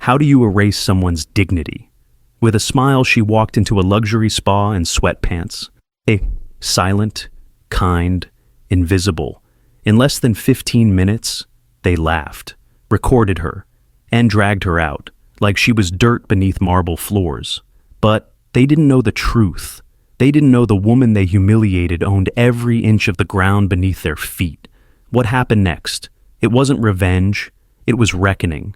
How do you erase someone's dignity? With a smile, she walked into a luxury spa in sweatpants. Silent, kind, invisible. In less than 15 minutes, they laughed, recorded her, and dragged her out, like she was dirt beneath marble floors. But they didn't know the truth. They didn't know the woman they humiliated owned every inch of the ground beneath their feet. What happened next? It wasn't revenge, it was reckoning.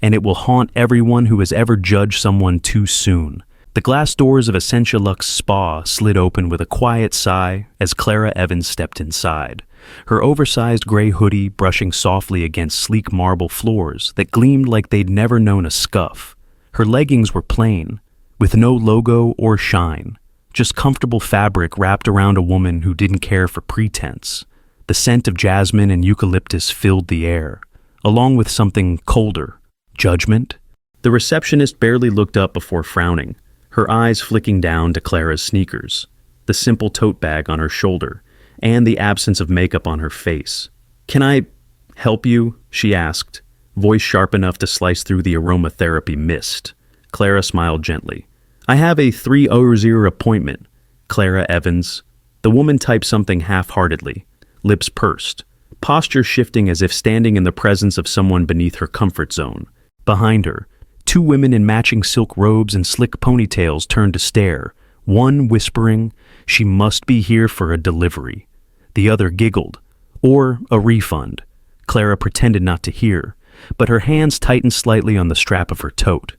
And it will haunt everyone who has ever judged someone too soon. The glass doors of Essentia Luxe Spa slid open with a quiet sigh as Clara Evans stepped inside, her oversized gray hoodie brushing softly against sleek marble floors that gleamed like they'd never known a scuff. Her leggings were plain, with no logo or shine, just comfortable fabric wrapped around a woman who didn't care for pretense. The scent of jasmine and eucalyptus filled the air, along with something colder, judgment. The receptionist barely looked up before frowning, her eyes flicking down to Clara's sneakers, the simple tote bag on her shoulder, and the absence of makeup on her face. "Can I help you?" she asked, voice sharp enough to slice through the aromatherapy mist. Clara smiled gently. "I have a 3:00 appointment, Clara Evans." The woman typed something half-heartedly, lips pursed, posture shifting as if standing in the presence of someone beneath her comfort zone. Behind her, two women in matching silk robes and slick ponytails turned to stare, one whispering, "She must be here for a delivery." The other giggled, "Or a refund." Clara pretended not to hear, but her hands tightened slightly on the strap of her tote.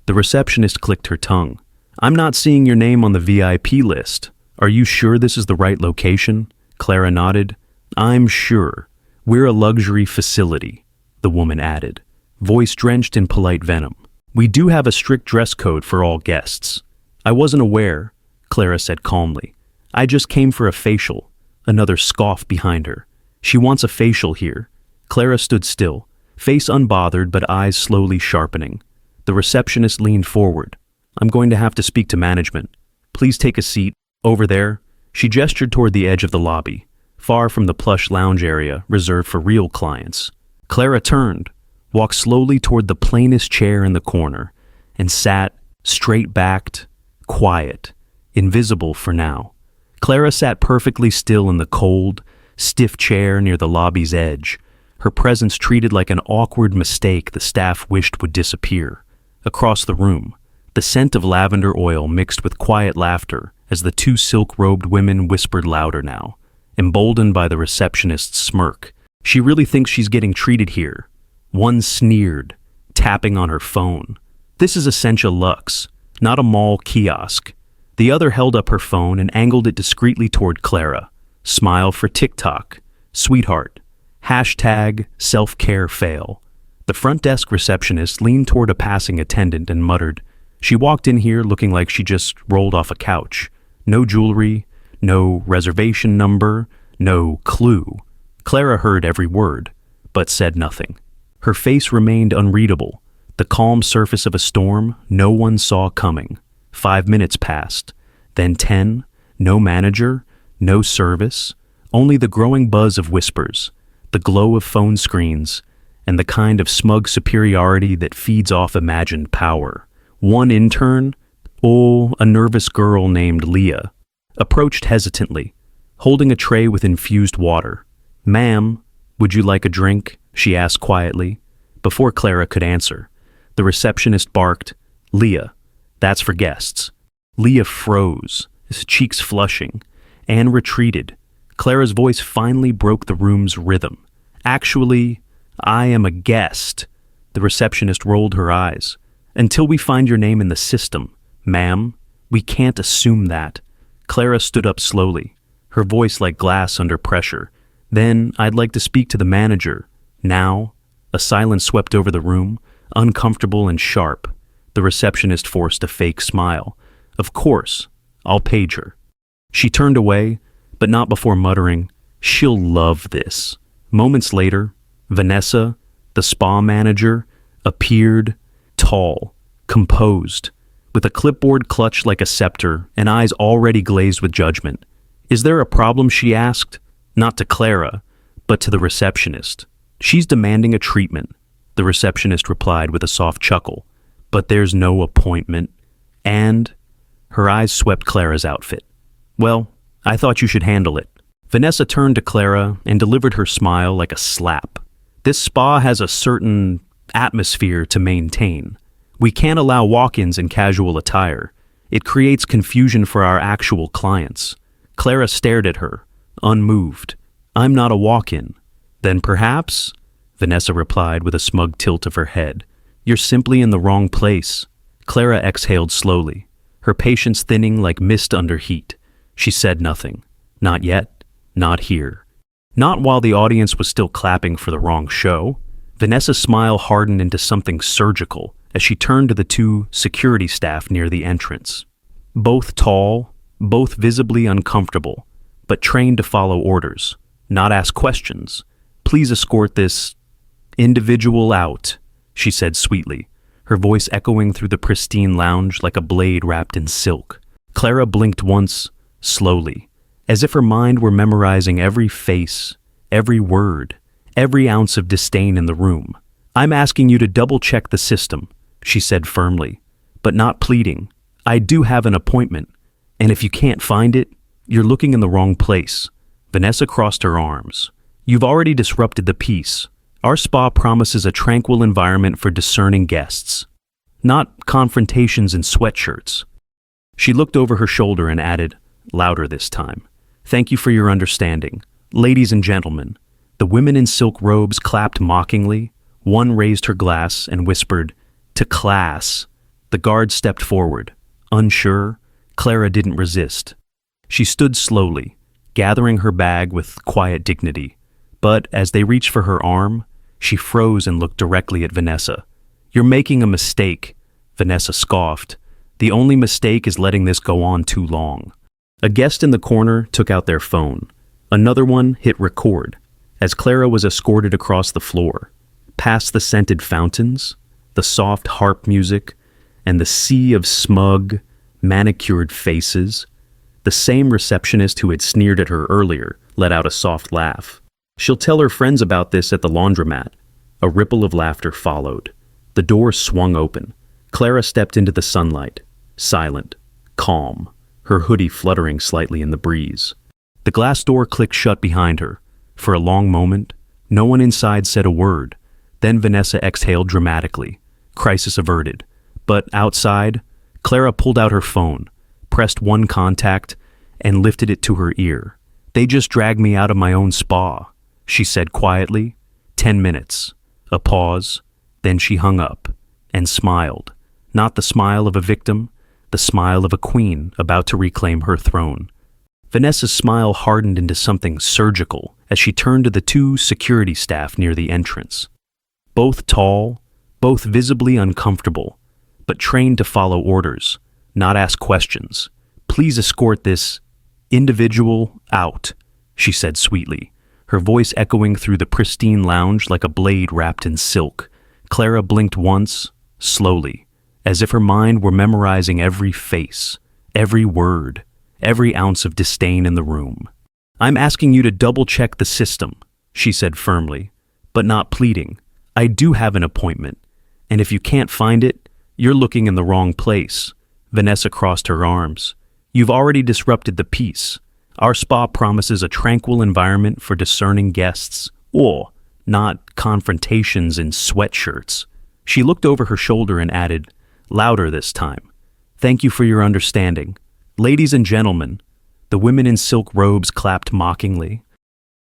The receptionist clicked her tongue. "I'm not seeing your name on the VIP list. Are you sure this is the right location?" Clara nodded. "I'm sure. We're a luxury facility," the woman added, voice drenched in polite venom. "We do have a strict dress code for all guests." "I wasn't aware," Clara said calmly. "I just came for a facial." Another scoff behind her. "She wants a facial here." Clara stood still, face unbothered but eyes slowly sharpening. The receptionist leaned forward. "I'm going to have to speak to management. Please take a seat, over there." She gestured toward the edge of the lobby, far from the plush lounge area reserved for real clients. Clara turned, walked slowly toward the plainest chair in the corner, and sat, straight-backed, quiet, invisible for now. Clara sat perfectly still in the cold, stiff chair near the lobby's edge, her presence treated like an awkward mistake the staff wished would disappear. Across the room, the scent of lavender oil mixed with quiet laughter as the two silk-robed women whispered louder now, emboldened by the receptionist's smirk. "She really thinks she's getting treated here." One sneered, tapping on her phone. "This is Essentia Luxe, not a mall kiosk." The other held up her phone and angled it discreetly toward Clara. "Smile for TikTok. Sweetheart. Hashtag self-care fail." The front desk receptionist leaned toward a passing attendant and muttered. She walked in here looking like she just rolled off a couch. No jewelry, no reservation number, no clue. Clara heard every word, but said nothing. Her face remained unreadable, the calm surface of a storm no one saw coming. 5 minutes passed, then 10, no manager, no service, only the growing buzz of whispers, the glow of phone screens, and the kind of smug superiority that feeds off imagined power. One intern, a nervous girl named Leah, approached hesitantly, holding a tray with infused water. "Ma'am, would you like a drink?" she asked quietly. Before Clara could answer, the receptionist barked, "Leah, that's for guests." Leah froze, his cheeks flushing, and retreated. Clara's voice finally broke the room's rhythm. "Actually, I am a guest." The receptionist rolled her eyes. "Until we find your name in the system, ma'am, we can't assume that." Clara stood up slowly, her voice like glass under pressure. "Then I'd like to speak to the manager. Now." A silence swept over the room, uncomfortable and sharp. The receptionist forced a fake smile. "Of course, I'll page her." She turned away, but not before muttering, "She'll love this." Moments later, Vanessa, the spa manager, appeared, tall, composed, with a clipboard clutched like a scepter and eyes already glazed with judgment. "Is there a problem?" she asked, not to Clara, but to the receptionist. "She's demanding a treatment," the receptionist replied with a soft chuckle. But there's no appointment. And her eyes swept Clara's outfit. Well, I thought you should handle it. Vanessa turned to Clara and delivered her smile like a slap. This spa has a certain atmosphere to maintain. We can't allow walk-ins in casual attire. It creates confusion for our actual clients. Clara stared at her, unmoved. I'm not a walk-in. Then perhaps, Vanessa replied with a smug tilt of her head, you're simply in the wrong place. Clara exhaled slowly, her patience thinning like mist under heat. She said nothing. Not yet. Not here. Not while the audience was still clapping for the wrong show. Vanessa's smile hardened into something surgical as she turned to the two security staff near the entrance. Both tall, both visibly uncomfortable, but trained to follow orders, not ask questions. Please escort this individual out, she said sweetly, her voice echoing through the pristine lounge like a blade wrapped in silk. Clara blinked once, slowly, as if her mind were memorizing every face, every word, every ounce of disdain in the room. I'm asking you to double-check the system, she said firmly, but not pleading. I do have an appointment, and if you can't find it, you're looking in the wrong place. Vanessa crossed her arms. You've already disrupted the peace. Our spa promises a tranquil environment for discerning guests, not confrontations in sweatshirts. She looked over her shoulder and added, louder this time, thank you for your understanding. Ladies and gentlemen, the women in silk robes clapped mockingly. One raised her glass and whispered, to class. The guard stepped forward. Unsure, Clara didn't resist. She stood slowly, gathering her bag with quiet dignity. But as they reached for her arm, she froze and looked directly at Vanessa. You're making a mistake, Vanessa scoffed. The only mistake is letting this go on too long. A guest in the corner took out their phone. Another one hit record, as Clara was escorted across the floor, past the scented fountains, the soft harp music, and the sea of smug, manicured faces. The same receptionist who had sneered at her earlier let out a soft laugh. She'll tell her friends about this at the laundromat. A ripple of laughter followed. The door swung open. Clara stepped into the sunlight, silent, calm, her hoodie fluttering slightly in the breeze. The glass door clicked shut behind her. For a long moment, no one inside said a word. Then Vanessa exhaled dramatically, crisis averted. But outside, Clara pulled out her phone, pressed one contact, and lifted it to her ear. They just dragged me out of my own spa, she said quietly. 10 minutes. A pause. Then she hung up and smiled. Not the smile of a victim, the smile of a queen about to reclaim her throne. Vanessa's smile hardened into something surgical as she turned to the two security staff near the entrance. Both tall, both visibly uncomfortable, but trained to follow orders, not ask questions. Please escort this individual out, she said sweetly, her voice echoing through the pristine lounge like a blade wrapped in silk. Clara blinked once, slowly, as if her mind were memorizing every face, every word, every ounce of disdain in the room. I'm asking you to double-check the system, she said firmly, but not pleading. I do have an appointment, and if you can't find it, you're looking in the wrong place. Vanessa crossed her arms. You've already disrupted the peace. Our spa promises a tranquil environment for discerning guests, or not confrontations in sweatshirts. She looked over her shoulder and added, louder this time. Thank you for your understanding. Ladies and gentlemen, the women in silk robes clapped mockingly.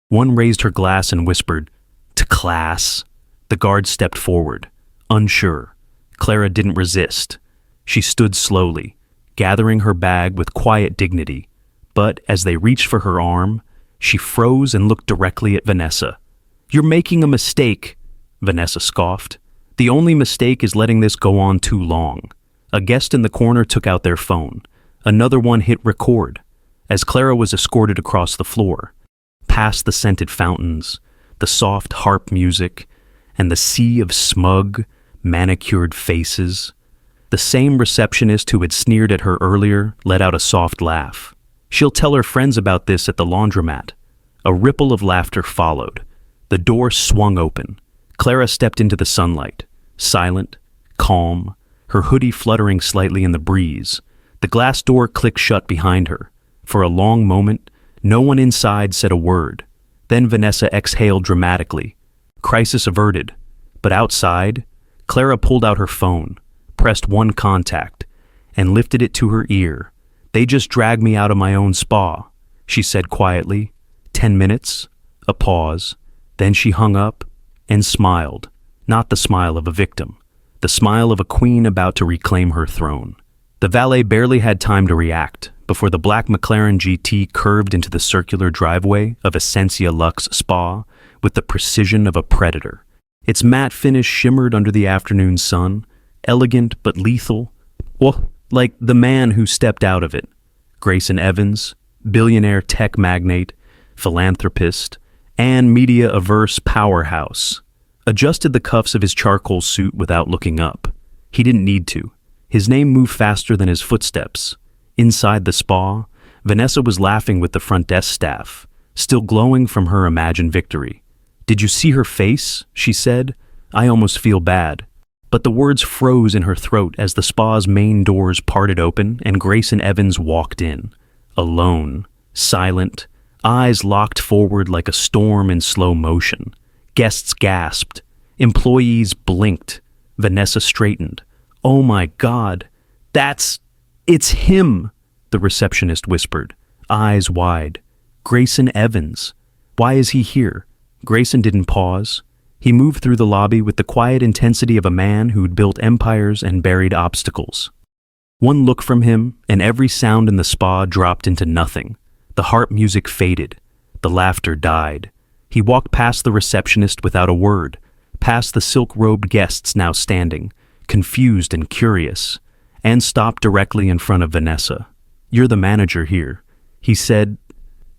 One raised her glass and whispered, to class. The guard stepped forward, unsure. Clara didn't resist. She stood slowly, gathering her bag with quiet dignity. But as they reached for her arm, she froze and looked directly at Vanessa. You're making a mistake, Vanessa scoffed. The only mistake is letting this go on too long. A guest in the corner took out their phone. Another one hit record, as Clara was escorted across the floor, past the scented fountains, the soft harp music, and the sea of smug, manicured faces. The same receptionist who had sneered at her earlier let out a soft laugh. She'll tell her friends about this at the laundromat. A ripple of laughter followed. The door swung open. Clara stepped into the sunlight, silent, calm, her hoodie fluttering slightly in the breeze. The glass door clicked shut behind her. For a long moment, no one inside said a word. Then Vanessa exhaled dramatically. Crisis averted. But outside, Clara pulled out her phone, pressed one contact, and lifted it to her ear. "They just dragged me out of my own spa," she said quietly. 10 minutes, a pause. Then she hung up and smiled. Not the smile of a victim, the smile of a queen about to reclaim her throne. The valet barely had time to react before the black McLaren GT curved into the circular driveway of Essentia Luxe Spa with the precision of a predator. Its matte finish shimmered under the afternoon sun, elegant but lethal. Well, like the man who stepped out of it. Grayson Evans, billionaire tech magnate, philanthropist, and media-averse powerhouse, adjusted the cuffs of his charcoal suit without looking up. He didn't need to. His name moved faster than his footsteps. Inside the spa, Vanessa was laughing with the front desk staff, still glowing from her imagined victory. "Did you see her face?" she said. "I almost feel bad." But the words froze in her throat as the spa's main doors parted open and Grayson Evans walked in. Alone, silent, eyes locked forward like a storm in slow motion. Guests gasped. Employees blinked. Vanessa straightened. "Oh my God, it's him," the receptionist whispered, eyes wide. "Grayson Evans. Why is he here?" Grayson didn't pause. He moved through the lobby with the quiet intensity of a man who'd built empires and buried obstacles. One look from him, and every sound in the spa dropped into nothing. The harp music faded. The laughter died. He walked past the receptionist without a word, past the silk-robed guests now standing, confused and curious, and stopped directly in front of Vanessa. "You're the manager here," he said.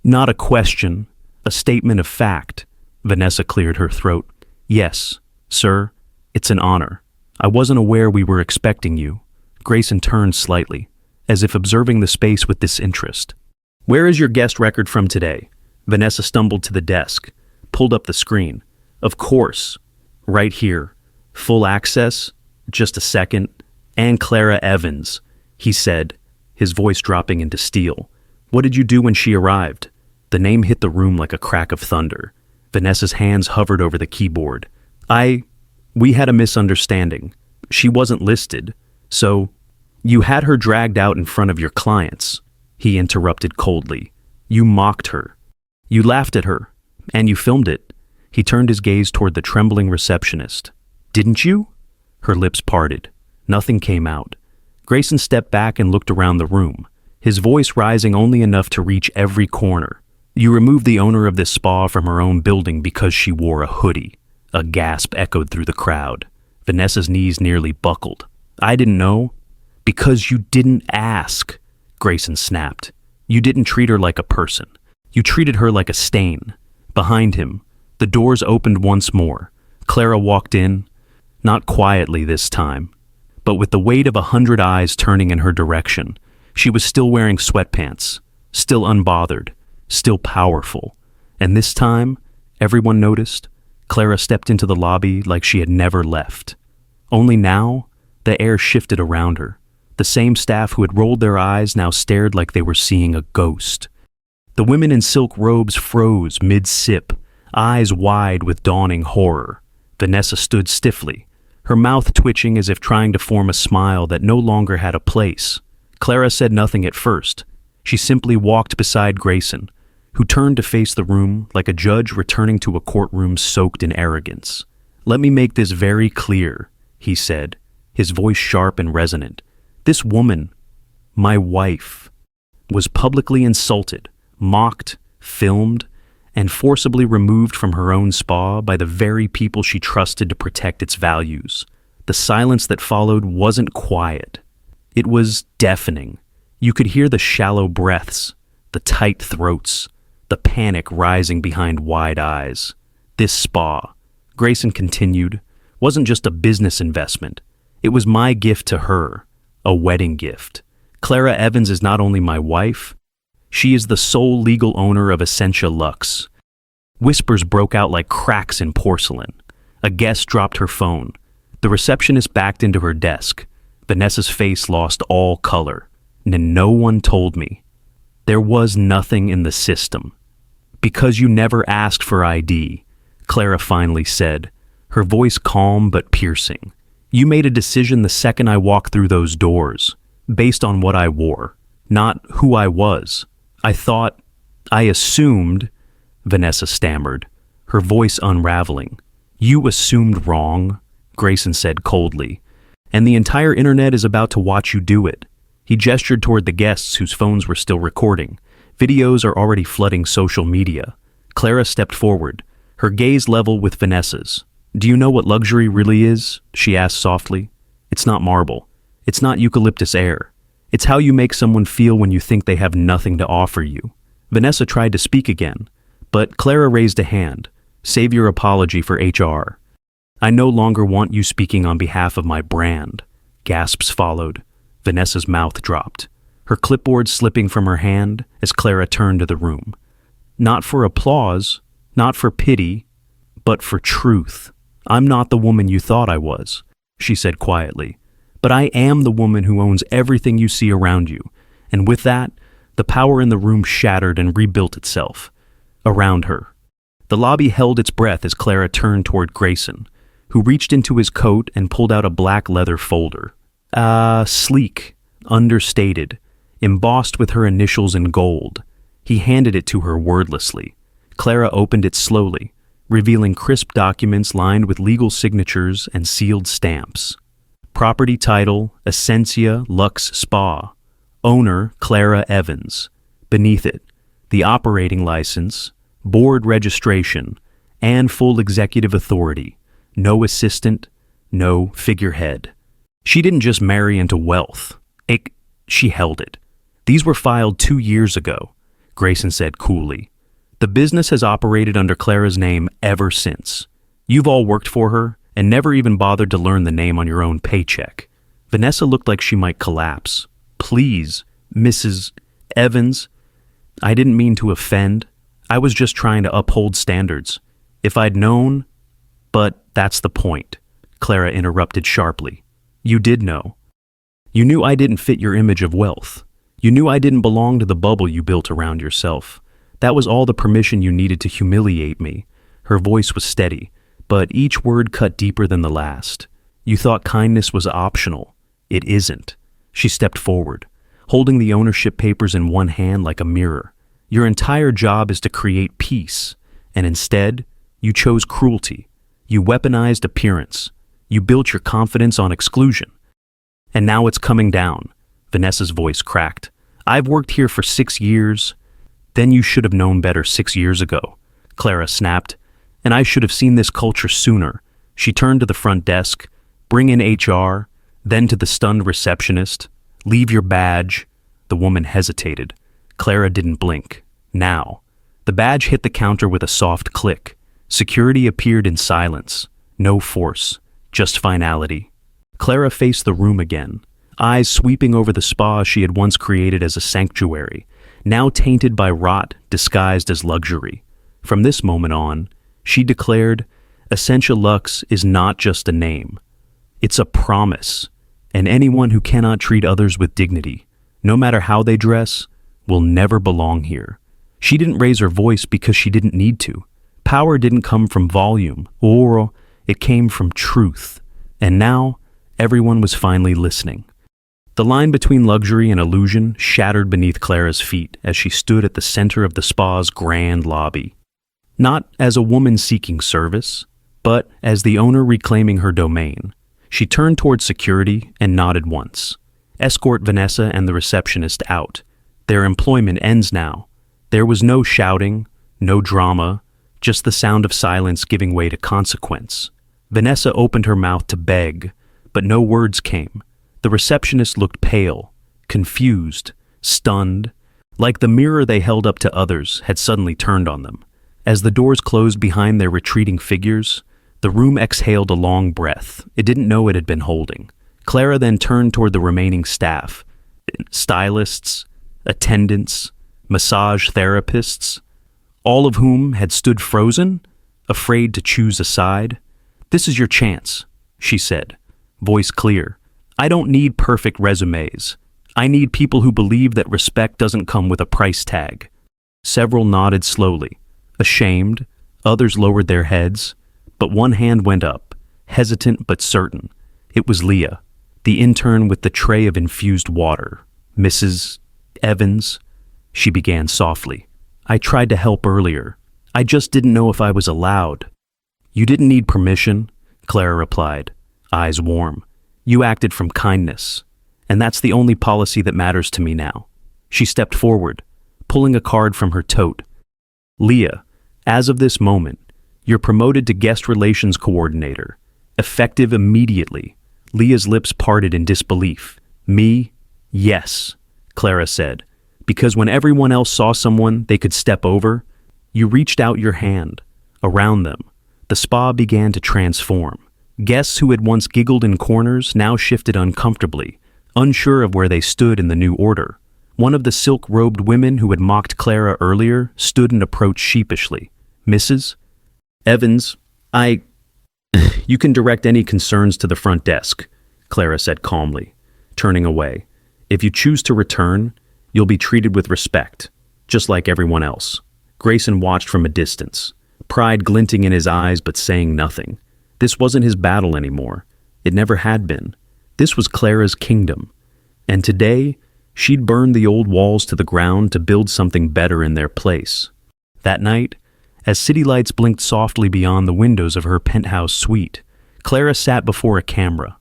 Not a question, a statement of fact. Vanessa cleared her throat. "Yes, sir, it's an honor. I wasn't aware we were expecting you." Grayson turned slightly, as if observing the space with disinterest. "Where is your guest record from today?" Vanessa stumbled to the desk, pulled up the screen. "Of course. Right here. Full access. Just a second. And Clara Evans," he said, his voice dropping into steel. "What did you do when she arrived?" The name hit the room like a crack of thunder. Vanessa's hands hovered over the keyboard. We had a misunderstanding. She wasn't listed, so you had her dragged out in front of your clients," he interrupted coldly. "You mocked her. You laughed at her, and you filmed it." He turned his gaze toward the trembling receptionist. "Didn't you?" Her lips parted. Nothing came out. Grayson stepped back and looked around the room, his voice rising only enough to reach every corner. "You removed the owner of this spa from her own building because she wore a hoodie." A gasp echoed through the crowd. Vanessa's knees nearly buckled. "I didn't know." "Because you didn't ask," Grayson snapped. "You didn't treat her like a person. You treated her like a stain." Behind him, the doors opened once more. Clara walked in, not quietly this time, but with the weight of 100 eyes turning in her direction. She was still wearing sweatpants, still unbothered, still powerful. And this time, everyone noticed, Clara stepped into the lobby like she had never left. Only now, the air shifted around her. The same staff who had rolled their eyes now stared like they were seeing a ghost. The women in silk robes froze mid-sip, eyes wide with dawning horror. Vanessa stood stiffly, her mouth twitching as if trying to form a smile that no longer had a place. Clara said nothing at first. She simply walked beside Grayson, who turned to face the room like a judge returning to a courtroom soaked in arrogance. "Let me make this very clear," he said, his voice sharp and resonant. "This woman, my wife, was publicly insulted, mocked, filmed, and forcibly removed from her own spa by the very people she trusted to protect its values. The silence that followed wasn't quiet. It was deafening. You could hear the shallow breaths, the tight throats, the panic rising behind wide eyes. This spa, Grayson continued, wasn't just a business investment. It was my gift to her, a wedding gift. Clara Evans is not only my wife, she is the sole legal owner of Essentia Luxe. Whispers broke out like cracks in porcelain. A guest dropped her phone. The receptionist backed into her desk. Vanessa's face lost all color. No one told me. There was nothing in the system. Because you never asked for ID, Clara finally said, her voice calm but piercing. You made a decision the second I walked through those doors, based on what I wore, not who I was. I assumed, Vanessa stammered, her voice unraveling. You assumed wrong, Grayson said coldly, and the entire internet is about to watch you do it. He gestured toward the guests whose phones were still recording. Videos are already flooding social media. Clara stepped forward, her gaze level with Vanessa's. Do you know what luxury really is? She asked softly. It's not marble. It's not eucalyptus air. It's how you make someone feel when you think they have nothing to offer you. Vanessa tried to speak again, but Clara raised a hand. Save your apology for HR. I no longer want you speaking on behalf of my brand. Gasps followed. Vanessa's mouth dropped, her clipboard slipping from her hand as Clara turned to the room. Not for applause, not for pity, but for truth. I'm not the woman you thought I was, she said quietly, but I am the woman who owns everything you see around you, and with that, the power in the room shattered and rebuilt itself. Around her. The lobby held its breath as Clara turned toward Grayson, who reached into his coat and pulled out a black leather folder. Sleek, understated, embossed with her initials in gold. He handed it to her wordlessly. Clara opened it slowly, revealing crisp documents lined with legal signatures and sealed stamps. Property title, Essentia Luxe Spa. Owner, Clara Evans. Beneath it, the operating license, board registration, and full executive authority. No assistant, no figurehead. She didn't just marry into wealth. She held it. These were filed 2 years ago, Grayson said coolly. The business has operated under Clara's name ever since. You've all worked for her and never even bothered to learn the name on your own paycheck. Vanessa looked like she might collapse. Please, Mrs. Evans, I didn't mean to offend. I was just trying to uphold standards. If I'd known... But that's the point, Clara interrupted sharply. You did know. You knew I didn't fit your image of wealth. You knew I didn't belong to the bubble you built around yourself. That was all the permission you needed to humiliate me. Her voice was steady, but each word cut deeper than the last. You thought kindness was optional. It isn't. She stepped forward, holding the ownership papers in one hand like a mirror. Your entire job is to create peace, and instead, you chose cruelty. You weaponized appearance. You built your confidence on exclusion. And now it's coming down. Vanessa's voice cracked. I've worked here for 6 years. Then you should have known better 6 years ago, Clara snapped. And I should have seen this culture sooner. She turned to the front desk. Bring in HR, then to the stunned receptionist. Leave your badge. The woman hesitated. Clara didn't blink. Now. The badge hit the counter with a soft click. Security appeared in silence. No force, just finality. Clara faced the room again, eyes sweeping over the spa she had once created as a sanctuary, now tainted by rot disguised as luxury. From this moment on, she declared, Essentia Luxe is not just a name. It's a promise, and anyone who cannot treat others with dignity, no matter how they dress, will never belong here. She didn't raise her voice because she didn't need to. Power didn't come from volume, or it came from truth. And now, everyone was finally listening. The line between luxury and illusion shattered beneath Clara's feet as she stood at the center of the spa's grand lobby. Not as a woman seeking service, but as the owner reclaiming her domain. She turned toward security and nodded once. Escort Vanessa and the receptionist out. Their employment ends now. There was no shouting, no drama, just the sound of silence giving way to consequence. Vanessa opened her mouth to beg, but no words came. The receptionist looked pale, confused, stunned, like the mirror they held up to others had suddenly turned on them. As the doors closed behind their retreating figures, the room exhaled a long breath it didn't know it had been holding. Clara then turned toward the remaining staff, stylists, attendants, massage therapists, all of whom had stood frozen, afraid to choose a side. This is your chance, she said, voice clear. I don't need perfect resumes. I need people who believe that respect doesn't come with a price tag. Several nodded slowly, ashamed. Others lowered their heads, but one hand went up, hesitant but certain. It was Leah, the intern with the tray of infused water. Mrs. Evans, she began softly. I tried to help earlier. I just didn't know if I was allowed. You didn't need permission, Clara replied, eyes warm. You acted from kindness, and that's the only policy that matters to me now. She stepped forward, pulling a card from her tote. Leah, as of this moment, you're promoted to guest relations coordinator, effective immediately. Leah's lips parted in disbelief. Me? Yes, Clara said, because when everyone else saw someone they could step over, you reached out your hand. Around them, the spa began to transform. Guests who had once giggled in corners now shifted uncomfortably, unsure of where they stood in the new order. One of the silk-robed women who had mocked Clara earlier stood and approached sheepishly. Mrs. Evans, You can direct any concerns to the front desk, Clara said calmly, turning away. If you choose to return, you'll be treated with respect, just like everyone else. Grayson watched from a distance, pride glinting in his eyes but saying nothing. This wasn't his battle anymore. It never had been. This was Clara's kingdom. And today, she'd burned the old walls to the ground to build something better in their place. That night, as city lights blinked softly beyond the windows of her penthouse suite, Clara sat before a camera.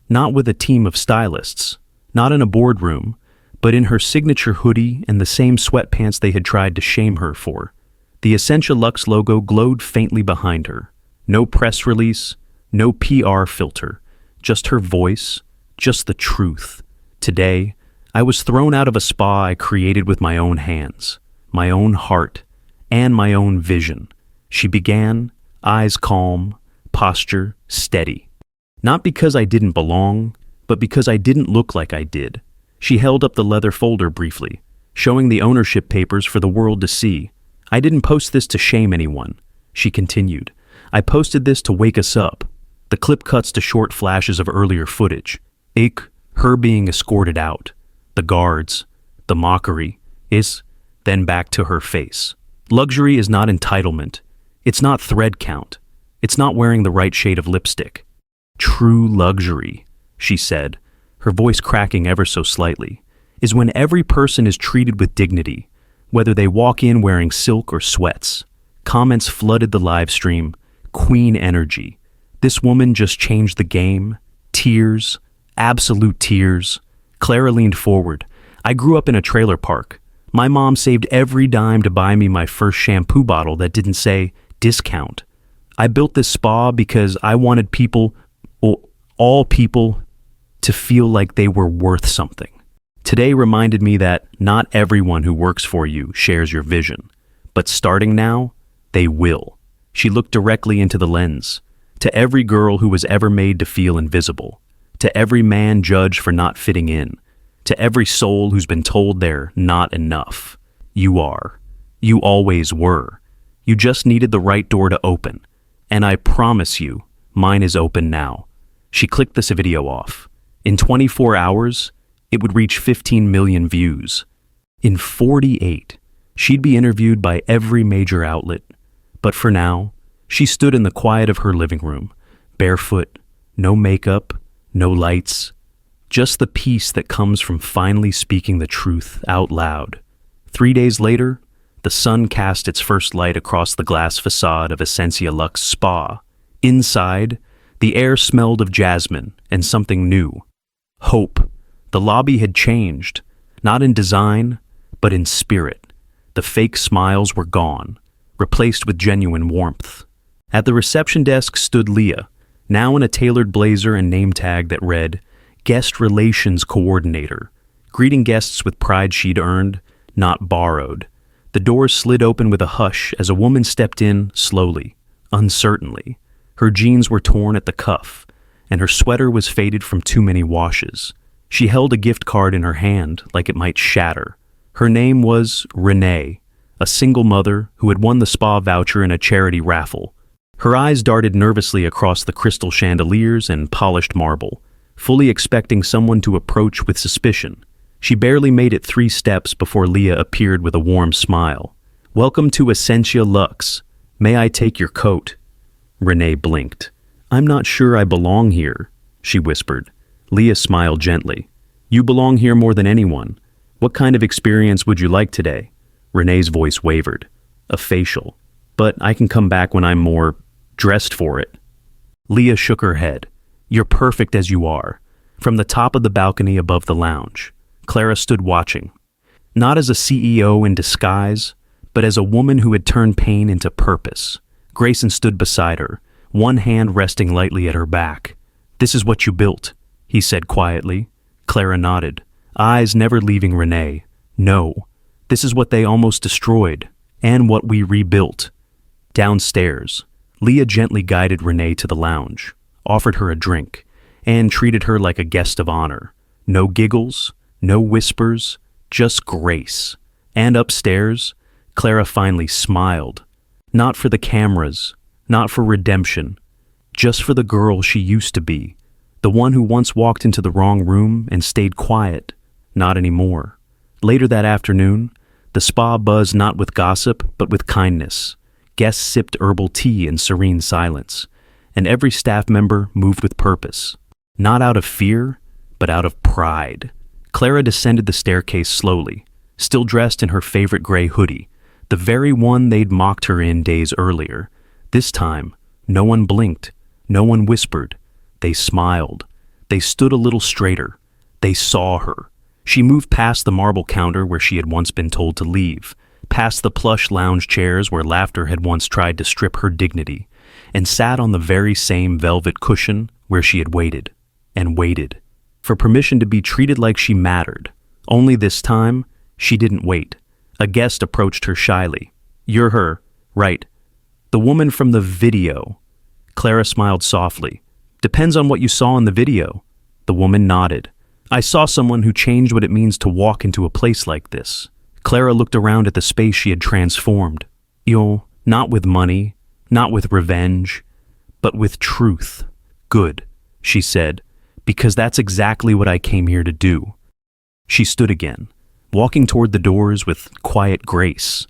Not with a team of stylists, not in a boardroom, but in her signature hoodie and the same sweatpants they had tried to shame her for. The Essentia Luxe logo glowed faintly behind her. No press release, no PR filter, just her voice, just the truth. Today, I was thrown out of a spa I created with my own hands, my own heart, and my own vision. She began, eyes calm, posture steady. Not because I didn't belong, but because I didn't look like I did. She held up the leather folder briefly, showing the ownership papers for the world to see. I didn't post this to shame anyone, she continued. I posted this to wake us up. The clip cuts to short flashes of earlier footage. Her being escorted out. The guards. The mockery. Then back to her face. Luxury is not entitlement. It's not thread count. It's not wearing the right shade of lipstick. True luxury, she said, her voice cracking ever so slightly, is when every person is treated with dignity, whether they walk in wearing silk or sweats. Comments flooded the live stream. Queen energy. This woman just changed the game. Tears. Absolute tears. Clara leaned forward. I grew up in a trailer park. My mom saved every dime to buy me my first shampoo bottle that didn't say discount. I built this spa because I wanted people, all people, to feel like they were worth something. Today reminded me that not everyone who works for you shares your vision, but starting now, they will. She looked directly into the lens. To every girl who was ever made to feel invisible. To every man judged for not fitting in. To every soul who's been told they're not enough. You are. You always were. You just needed the right door to open. And I promise you, mine is open now. She clicked this video off. In 24 hours, it would reach 15 million views. In 48, she'd be interviewed by every major outlet. But for now, she stood in the quiet of her living room, barefoot, no makeup, no lights, just the peace that comes from finally speaking the truth out loud. 3 days later, the sun cast its first light across the glass facade of Essentia Luxe Spa. Inside, the air smelled of jasmine and something new. Hope. The lobby had changed, not in design, but in spirit. The fake smiles were gone, replaced with genuine warmth. At the reception desk stood Leah, now in a tailored blazer and name tag that read, Guest Relations Coordinator, greeting guests with pride she'd earned, not borrowed. The doors slid open with a hush as a woman stepped in slowly, uncertainly. Her jeans were torn at the cuff, and her sweater was faded from too many washes. She held a gift card in her hand like it might shatter. Her name was Renee, a single mother who had won the spa voucher in a charity raffle. Her eyes darted nervously across the crystal chandeliers and polished marble. fully expecting someone to approach with suspicion. She barely made it 3 steps before Leah appeared with a warm smile. "Welcome to Essentia Lux. May I take your coat?" Renee blinked. "I'm not sure I belong here," she whispered. Leah smiled gently. "You belong here more than anyone. What kind of experience would you like today?" Renee's voice wavered. "A facial. But I can come back when I'm more dressed for it." Leah shook her head. "You're perfect as you are." From the top of the balcony above the lounge, Clara stood watching. Not as a CEO in disguise, but as a woman who had turned pain into purpose. Grayson stood beside her, one hand resting lightly at her back. "This is what you built," he said quietly. Clara nodded, eyes never leaving Renee. "No, this is what they almost destroyed, and what we rebuilt." Downstairs, Leah gently guided Renee to the lounge, offered her a drink, and treated her like a guest of honor. No giggles, no whispers, just grace. And upstairs, Clara finally smiled. Not for the cameras, not for redemption, just for the girl she used to be, the one who once walked into the wrong room and stayed quiet. Not anymore. Later that afternoon, the spa buzzed not with gossip, but with kindness. Guests sipped herbal tea in serene silence, and every staff member moved with purpose. Not out of fear, but out of pride. Clara descended the staircase slowly, still dressed in her favorite gray hoodie, the very one they'd mocked her in days earlier. This time, no one blinked, no one whispered. They smiled. They stood a little straighter. They saw her. She moved past the marble counter where she had once been told to leave, past the plush lounge chairs where laughter had once tried to strip her dignity, and sat on the very same velvet cushion where she had waited, and waited, for permission to be treated like she mattered. Only this time, she didn't wait. A guest approached her shyly. "You're her, right? The woman from the video." Clara smiled softly. "Depends on what you saw in the video." The woman nodded. "I saw someone who changed what it means to walk into a place like this." Clara looked around at the space she had transformed. Not with money, not with revenge, but with truth. "Good," she said, "because that's exactly what I came here to do." She stood again, walking toward the doors with quiet grace.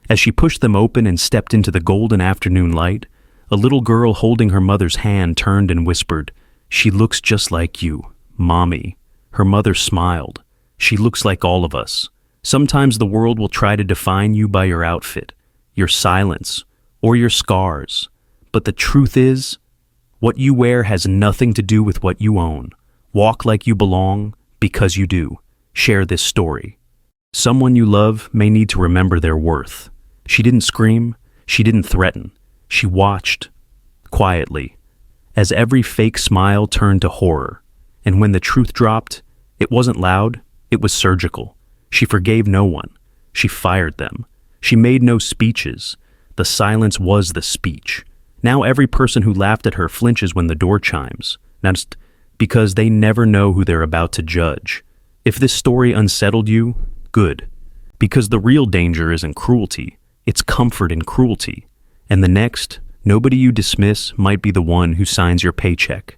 As she pushed them open and stepped into the golden afternoon light, a little girl holding her mother's hand turned and whispered, "She looks just like you, Mommy." Her mother smiled. "She looks like all of us. Sometimes the world will try to define you by your outfit, your silence, or your scars. But the truth is, what you wear has nothing to do with what you own. Walk like you belong, because you do. Share this story. Someone you love may need to remember their worth." She didn't scream. She didn't threaten. She watched, quietly, as every fake smile turned to horror. And when the truth dropped, it wasn't loud, it was surgical. She forgave no one. She fired them. She made no speeches. The silence was the speech. Now every person who laughed at her flinches when the door chimes. Just because they never know who they're about to judge. If this story unsettled you, good. Because the real danger isn't cruelty, it's comfort in cruelty. And the next, nobody you dismiss might be the one who signs your paycheck.